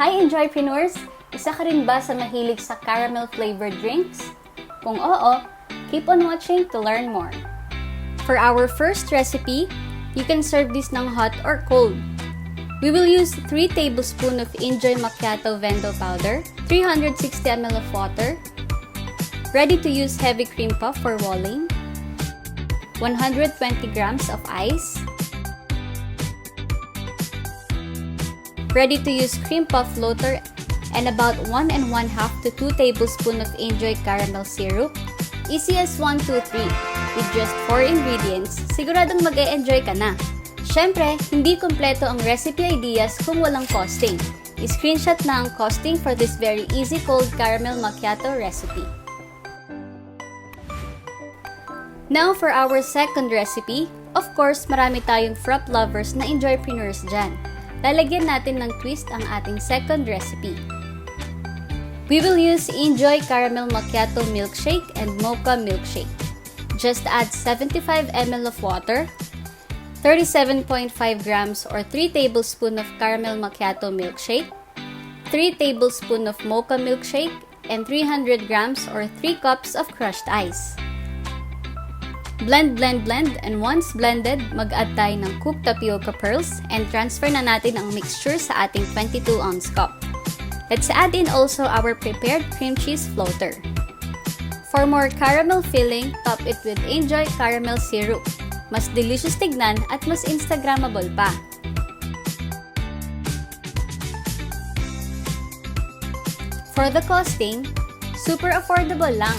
Hi inJoypreneurs! Isa ka rin ba sa mahilig sa caramel flavored drinks? Kung oo, keep on watching to learn more. For our first recipe, you can serve this ng hot or cold. We will use 3 tablespoons of inJoy macchiato vendo powder, 360 ml of water, ready-to-use heavy cream puff for walling, 120 grams of ice, ready-to-use cream puff floater, and about 1 1/2 to 2 tablespoons of inJoy caramel syrup. Easy as 1, 2, 3. With just 4 ingredients, siguradong mag-e-enjoy ka na. Syempre, hindi kumpleto ang recipe ideas kung walang costing. I-screenshot na ang costing for this very easy cold caramel macchiato recipe. Now for our second recipe, of course, marami tayong frappe lovers na inJoypreneurs dyan. Lalagyan natin ng twist ang ating second recipe. We will use inJoy caramel macchiato milkshake and mocha milkshake. Just add 75 ml of water, 37.5 grams or 3 tablespoons of caramel macchiato milkshake, 3 tablespoons of mocha milkshake, and 300 grams or 3 cups of crushed ice. Blend, blend, blend, and once blended, mag-add tayo ng cooked tapioca pearls and transfer na natin ang mixture sa ating 22-ounce cup. Let's add in also our prepared cream cheese floater. For more caramel filling, top it with inJoy caramel syrup. Mas delicious tignan at mas Instagrammable pa. For the costing, super affordable lang.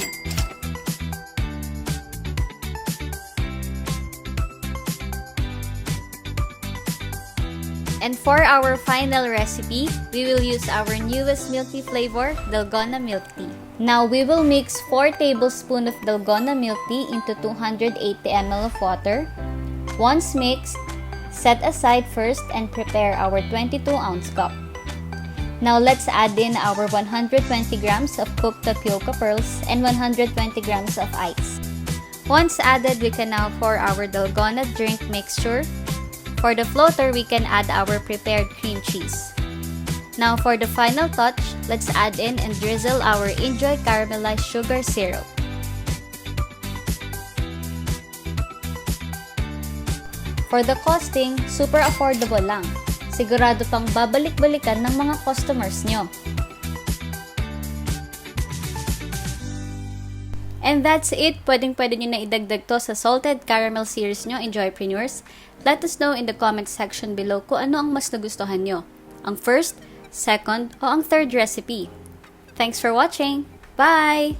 And for our final recipe, we will use our newest milk tea flavor, Dalgona milk tea. Now, we will mix 4 tablespoons of Dalgona milk tea into 280 ml of water. Once mixed, set aside first and prepare our 22-ounce cup. Now, let's add in our 120 grams of cooked tapioca pearls and 120 grams of ice. Once added, we can now pour our Dalgona drink mixture. For the floater, we can add our prepared cream cheese. Now for the final touch, let's add in and drizzle our inJoy caramelized sugar syrup. For the costing, super affordable lang. Sigurado pang babalik-balikan ng mga customers nyo. And that's it. Pwedeng-pwede nyo na idagdag to sa salted caramel series nyo, inJoypreneurs. Let us know in the comment section below kung ano ang mas nagustuhan nyo. Ang first, second, o ang third recipe. Thanks for watching! Bye!